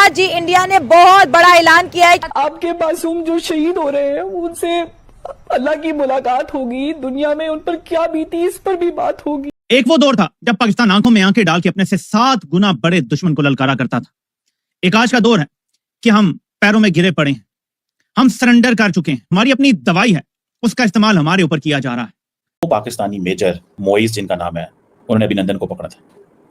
बाद जी इंडिया ने बहुत बड़ा ऐलान किया है। आपके मासूम जो शहीद हो रहे हैं उनसे अल्लाह की मुलाकात होगी, दुनिया में उन पर क्या बीती इस पर भी बात होगी। एक वो दौर था जब पाकिस्तान आंखों में आंखें डाल के अपने से 7 गुना बड़े दुश्मन को ललकारा करता था। एक आज का दौर है कि हम पैरों में गिरे पड़े हैं, हम सरेंडर कर चुके हैं, हमारी अपनी दवाई है, उसका इस्तेमाल हमारे ऊपर किया जा रहा है। वो पाकिस्तानी मेजर मोइज जिनका नाम है, उन्होंने अभिनंदन को पकड़ा था।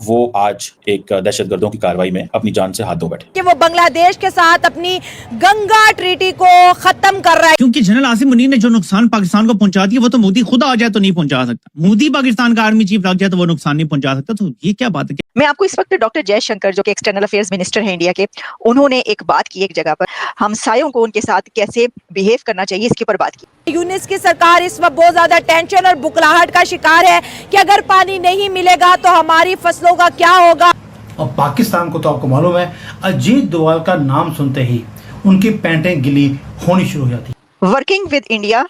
वो आज एक दहशतगर्दों की कार्रवाई में अपनी जान से हाथ धो बैठे कि वो बांग्लादेश के साथ अपनी गंगा ट्रीटी को खत्म कर रहा है। क्योंकि जनरल आसिम मुनीर ने जो नुकसान पाकिस्तान को पहुंचा दिया वो तो मोदी खुद आ जाए तो नहीं पहुंचा सकता। मोदी पाकिस्तान का आर्मी चीफ लग जाए तो वो नुकसान नहीं पहुंचा सकता। तो ये क्या बात है? मैं आपको इस वक्त डॉक्टर जयशंकर जो कि एक्सटर्नल अफेयर्स मिनिस्टर हैं इंडिया के, उन्होंने एक बात की एक जगह पर, हमसायों को उनके साथ कैसे बिहेव करना चाहिए इसके ऊपर बात की। यूनिस की सरकार इस वक्त बहुत ज्यादा टेंशन और बुखलाहट का शिकार है कि अगर पानी नहीं मिलेगा तो हमारी फसलों का क्या होगा। और पाकिस्तान को तो आपको मालूम है, अजीत डोवाल का नाम सुनते ही उनकी पैंटें गिली होनी शुरू हो जाती। Working with India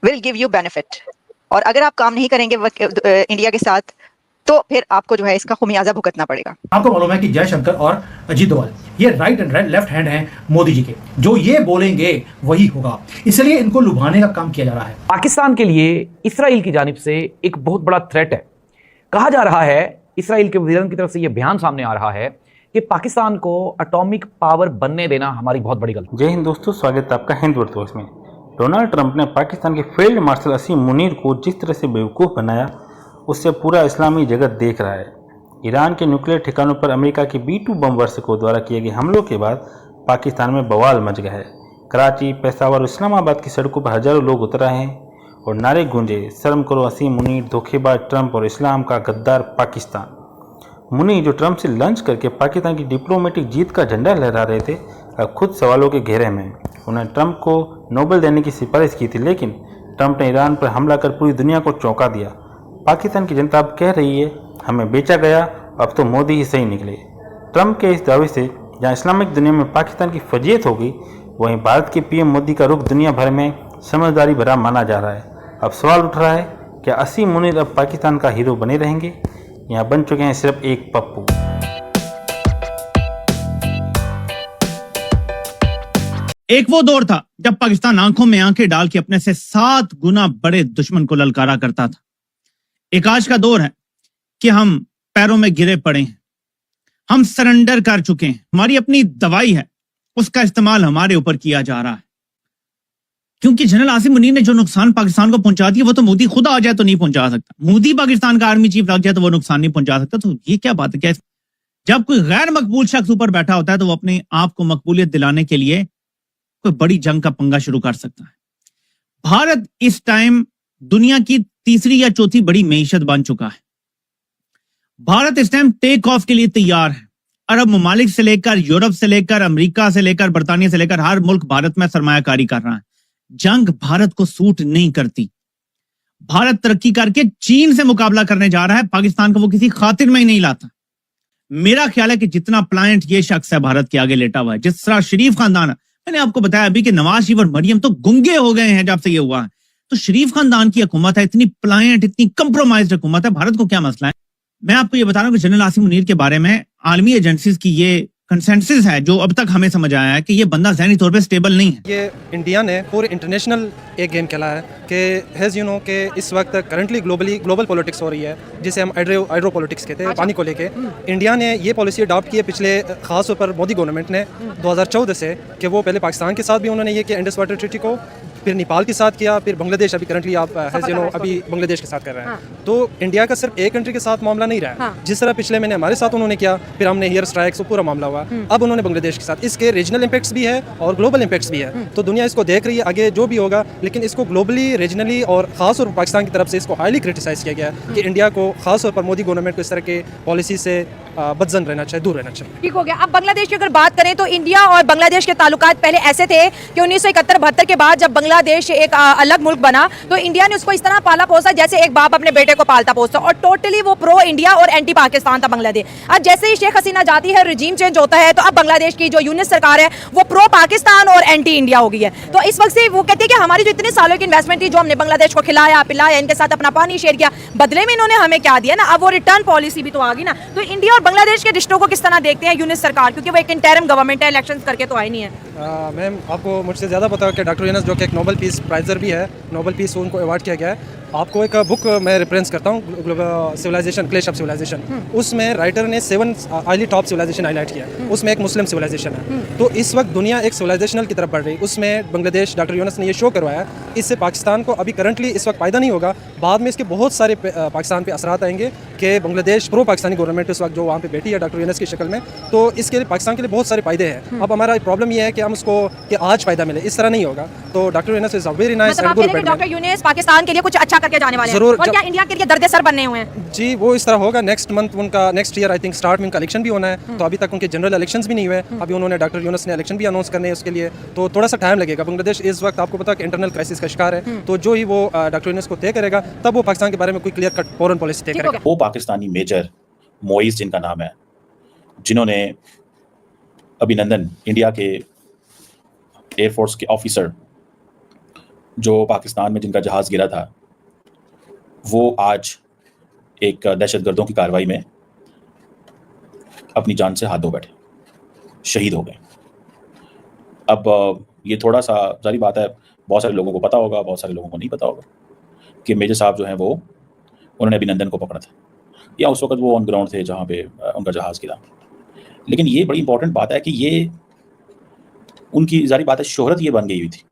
will give you benefit, और अगर आप काम नहीं करेंगे इंडिया के साथ तो फिर आपको जो है इसका खुमियाजा भुगतना पड़ेगा। आपको मालूम है कि जयशंकर और अजीत डोवाल ये राइट एंड लेफ्ट हैंड हैं मोदी जी के, जो ये बोलेंगे वही होगा, इसलिए इनको लुभाने का काम किया जा रहा है। पाकिस्तान के लिए इसराइल की जानिब से एक बहुत बड़ा थ्रेट है। कहा जा रहा है, इसराइल के वज़ीर की तरफ से यह बयान सामने आ रहा है कि पाकिस्तान को एटॉमिक पावर बनने देना हमारी बहुत बड़ी गलती। जय हिंद दोस्तों, स्वागत है आपका हिंद वर्तोस में। डोनाल्ड ट्रंप ने पाकिस्तान के फील्ड मार्शल असीम मुनीर को जिस तरह से बेवकूफ़ बनाया, उससे पूरा इस्लामी जगत देख रहा है। ईरान के न्यूक्लियर ठिकानों पर अमेरिका के B-2 बम वर्षकों द्वारा किए गए हमलों के बाद पाकिस्तान में बवाल मच गया है। कराची, पेशावर और इस्लामाबाद की सड़कों पर हजारों लोग उतर रहे हैं और नारे गूंजे, शर्म करो असीम मुनीर, धोखेबाज ट्रंप और इस्लाम का गद्दार पाकिस्तान। मुनीर जो ट्रंप से लंच करके पाकिस्तान की डिप्लोमेटिक जीत का झंडा लहरा रहे थे, अब खुद सवालों के घेरे में। उन्होंने ट्रंप को नोबेल देने की सिफारिश की थी, लेकिन ट्रंप ने ईरान पर हमला कर पूरी दुनिया को चौंका दिया। पाकिस्तान की जनता अब कह रही है हमें बेचा गया, अब तो मोदी ही सही निकले। ट्रंप के इस दावे से जहां इस्लामिक दुनिया में पाकिस्तान की फजीयत होगी, वहीं भारत के पीएम मोदी का रुख दुनिया भर में समझदारी भरा माना जा रहा है। अब सवाल उठ रहा है, क्या असीम मुनीर अब पाकिस्तान का हीरो बने रहेंगे? यहाँ बन चुके हैं सिर्फ एक पप्पू। एक वो दौर था जब पाकिस्तान आंखों में आंखें डाल के अपने से 7 गुना बड़े दुश्मन को ललकारा करता था। एक आज का दौर है कि हम पैरों में गिरे पड़े हैं, हम सरेंडर कर चुके हैं, हमारी अपनी दवाई है, उसका इस्तेमाल हमारे ऊपर किया जा रहा है। क्योंकि जनरल आसिम मुनीर ने जो नुकसान पाकिस्तान को पहुंचा दिया वो तो मोदी खुद आ जाए तो नहीं पहुंचा सकता। मोदी पाकिस्तान का आर्मी चीफ लग जाए तो वो नुकसान नहीं पहुंचा सकता। तो ये क्या बात है? क्या जब कोई गैर मकबूल शख्स ऊपर बैठा होता है तो वो अपने आप को मकबूलियत दिलाने के लिए कोई बड़ी जंग का पंगा शुरू कर सकता है। भारत इस टाइम दुनिया की तीसरी या चौथी बड़ी मईशत बन चुका है। भारत इस टाइम टेक ऑफ के लिए तैयार है। अरब ममालिक से लेकर, यूरोप से लेकर, अमेरिका से लेकर, बर्तानिया से लेकर हर मुल्क भारत में सरमायाकारी कर रहा है। जंग भारत को सूट नहीं करती। भारत तरक्की करके चीन से मुकाबला करने जा रहा है, पाकिस्तान को वो किसी खातिर में ही नहीं लाता। मेरा ख्याल है कि जितना प्लांट ये शख्स है भारत के आगे लेटा हुआ है, जिस तरह शरीफ खानदान, मैंने आपको बताया अभी कि नवाज शरीफ और मरियम तो गुंगे हो गए हैं जब से ये हुआ है। तो शरीफ खानदान की हुकूमत है, इतनी प्लांट, इतनी कंप्रोमाइज्ड हुकूमत है, भारत को क्या मसला है? मैं आपको ये बता रहा हूँ कि जनरल आसिम मुनीर के बारे में आलमी एजेंसीज की ये कंसेंसस है, जो अब तक हमें समझ आया है कि ये बंदा ज़हनी तौर पे स्टेबल नहीं है। ये इंडिया ने पूरे इंटरनेशनल एक गेम खेला है कि हैज़ यू नो कि इस वक्त करंटली ग्लोबल पॉलिटिक्स हो रही है, जिसे हम हाइड्रो पॉलिटिक्स कहते हैं, पानी को लेके। इंडिया ने ये पॉलिसी अडॉप्ट की है पिछले खास तौर पर मोदी गवर्नमेंट ने 2014 से, कि वो पहले पाकिस्तान के साथ भी उन्होंने ये किया इंडस वाटर ट्रीटी को, फिर नेपाल के साथ किया, फिर बांग्लादेश, अभी करंटली आप हैज़ यू नो अभी बांग्लादेश के साथ कर रहे हैं। तो इंडिया का सिर्फ एक कंट्री के साथ मामला नहीं रहा है। जिस तरह पिछले महीने हमारे साथ उन्होंने किया, फिर हमने एयर स्ट्राइक्स, पूरा मामला हुआ, अब उन्होंने बांग्लादेश के साथ। इसके रीजनल इम्पैक्ट्स भी है और ग्लोबल इम्पैक्ट्स भी है। तो दुनिया इसको देख रही है, आगे जो भी होगा, लेकिन इसको ग्लोबली, रीजनली और खास तौर पर पाकिस्तान की तरफ से इसको हाईली क्रिटिसाइज किया गया है कि इंडिया को खास तौर पर मोदी गवर्नमेंट को इस तरह के पॉलिसी से बदजन रहना चाहिए, दूर रहना चाहिए। ठीक हो गया। अब बांग्लादेश की अगर बात करें तो इंडिया और बांग्लादेश के ताल्लुकात पहले ऐसे थे कि 1971-72 के बाद जब बांग्लादेश एक अलग मुल्क बना तो इंडिया ने उसको इस तरह पाला पोसा जैसे एक बाप अपने बेटे को पालता पोसता, और टोटली वो प्रो इंडिया और एंटी पाकिस्तान था बांग्लादेश। अब जैसे ही शेख हसीना जाती है, रिजीम चेंज होता है, तो अब बांग्लादेश की जो यूनिट सरकार है वो प्रो पाकिस्तान और एंटी इंडिया हो गई है। तो इस वक्त से वो कहते हैं कि हमारी जो इतने सालों की इन्वेस्टमेंट थी, जो हमने बांग्लादेश को खिलाया पिलाया, इनके साथ अपना पानी शेयर किया, बदले में इन्होंने हमें क्या दिया ना, अब वो रिटर्न पॉलिसी भी तो आ गई ना। तो इंडिया और बांग्लादेश के रिश्तों को किस तरह देखते हैं यूनिट सरकार, क्योंकि वो एक इंटरिम गवर्नमेंट है, इलेक्शंस करके तो आई नहीं है। मैम आपको मुझसे ज़्यादा पता है कि डॉक्टर यूनस जो कि एक नोबेल पीस प्राइजर भी है, नोबेल पीस उनको अवार्ड किया गया है। आपको एक बुक मैं रेफरेंस करता हूँ, global civilization, clash of civilization. उसमें राइटर ने 7 हाईली टॉप सिविलाइजेशन हाईलाइट किया है। उसमें एक मुस्लिम सिविलाइजेशन है। तो इस वक्त दुनिया एक सिविलाइजेशनल की तरफ बढ़ रही है। उसमें बांग्लादेश, डॉक्टर यूनस ने ये शो करवाया, इससे पाकिस्तान को अभी करंटली इस वक्त फ़ायदा नहीं होगा, बाद में इसके बहुत सारे पाकिस्तान पे असरात आएंगे कि बांग्लादेश प्रो पाकिस्तानी गवर्नमेंट इस वक्त जो वहाँ पे बैठी है डॉक्टर यूनस की शक्ल में, तो इसके लिए पाकिस्तान के लिए बहुत सारे फ़ायदे हैं। अब हमारा प्रॉब्लम ये है कि हम उसको कि आज फ़ायदा मिले, इस तरह नहीं होगा। तो doctor Yunus is a very nice and good. Doctor Yunus Pakistan के लिए कुछ अच्छा करके जाने वाले हैं, जरूर। और क्या इंडिया के लिए दर्द सर बनने हुए हैं? जी, वो इस तरह होगा। नेक्स्ट मंथ उनका, next year I think start में उनका इलेक्शन भी होना है। तो अभी तक उनके जनरल इलेक्शंस भी नहीं हुए। अभी उन्होंने डॉक्टर यूनस ने इलेक्शन भी अनाउंस करने हैं उसके लिए, तो थोड़ा सा टाइम लगेगा। बांग्लादेश इस वक्त आपको पता है कि इंटरनल क्राइसिस का शिकार है। तो जो ही वो डॉक्टर यूनस को तय करेगा, तब वो पाकिस्तान के बारे में कोई क्लियर कट फॉरेन पॉलिसी तय करेगा। वो पाकिस्तानी मेजर मोइज जिनका नाम है, जिन्होंने अभिनंदन, इंडिया के एयरफोर्स के ऑफिसर, जो पाकिस्तान में जिनका जहाज़ गिरा था, वो आज एक दहशतगर्दों की कार्रवाई में अपनी जान से हाथ धो बैठे, शहीद हो गए। अब ये थोड़ा सा जारी बात है, बहुत सारे लोगों को पता होगा, बहुत सारे लोगों को नहीं पता होगा कि मेजर साहब जो हैं वो, उन्होंने अभिनंदन को पकड़ा था, या उस वक्त वो ऑन ग्राउंड थे जहाँ पे उनका जहाज़ गिरा। लेकिन ये बड़ी इंपॉर्टेंट बात है कि ये उनकी जारी बात है, शोहरत ये बन गई हुई थी,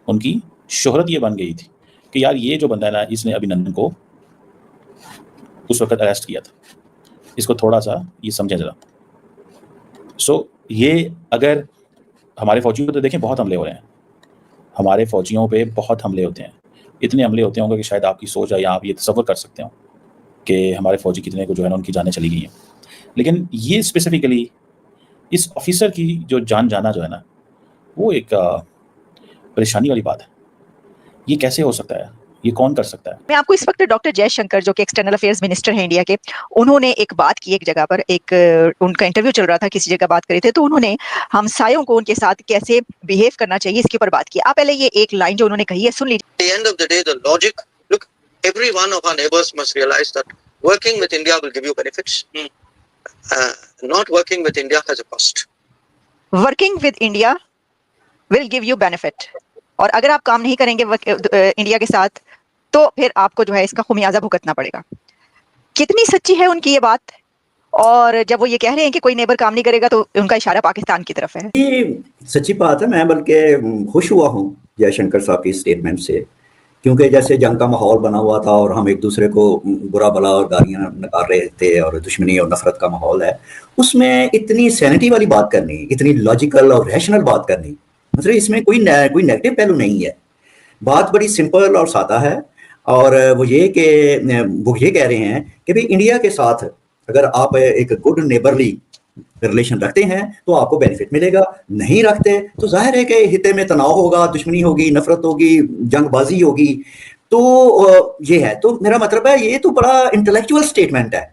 उनकी शोहरत ये बन गई थी कि यार ये जो बंदा है ना, इसने अभिनंदन को उस वक्त अरेस्ट किया था। इसको थोड़ा सा ये समझें ज़रा। ये अगर हमारे फौजियों पे तो देखें, बहुत हमले हो रहे हैं, हमारे फौजियों पे बहुत हमले होते हैं, इतने हमले होते होंगे कि शायद आपकी सोच है या आप ये तसव्वुर कर सकते हो कि हमारे फौजी कितने को जो है ना उनकी जानें चली गई हैं। लेकिन ये स्पेसिफिकली इस ऑफिसर की जो जान जाना जो है ना, वो एक परेशानी वाली बात है। ये कैसे हो सकता है, ये कौन कर सकता है? मैं आपको इस वक्त डॉक्टर जयशंकर जो कि एक्सटर्नल अफेयर्स मिनिस्टर हैं इंडिया के, उन्होंने एक बात की, एक जगह पर एक उनका इंटरव्यू चल रहा था, किसी जगह बात करे थे, तो उन्होंने हमसायों को उनके साथ कैसे बिहेव करना चाहिए इसके ऊपर बात की। आप पहले ये एक लाइन जो उन्होंने कही है सुन लीजिए। At the end of the day, the logic, look, every one of our neighbors must realize that working with India will give you benefits. Not working with India has a cost. Working with India will give you benefit, और अगर आप काम नहीं करेंगे India के साथ, तो फिर आपको जो है इसका खुमियाजा भुगतना पड़ेगा। कितनी सच्ची है उनकी ये बात? और जब वो ये कह रहे हैं कि कोई नेबर काम नहीं करेगा, तो उनका इशारा पाकिस्तान की तरफ है। ये सच्ची बात है। मैं बल्कि खुश हुआ हूँ जयशंकर साहब की स्टेटमेंट से, क्योंकि जैसे जंग का माहौल बना हुआ था और हम एक दूसरे को बुरा भला और गालियां नकार रहे थे और दुश्मनी और नफरत का माहौल है, उसमें इतनी सैनिटी वाली बात करनी, इतनी लॉजिकल और रैशनल बात करनी, मतलब इसमें कोई नेगेटिव पहलू नहीं है। बात बड़ी सिंपल और सादा है। और वो ये कह रहे हैं कि भाई इंडिया के साथ अगर आप एक गुड नेबरली रिलेशन रखते हैं तो आपको बेनिफिट मिलेगा, नहीं रखते तो जाहिर है कि हिते में तनाव होगा, दुश्मनी होगी, नफरत होगी, जंगबाजी होगी। तो ये है। तो मेरा मतलब है ये तो बड़ा इंटेलेक्चुअल स्टेटमेंट है।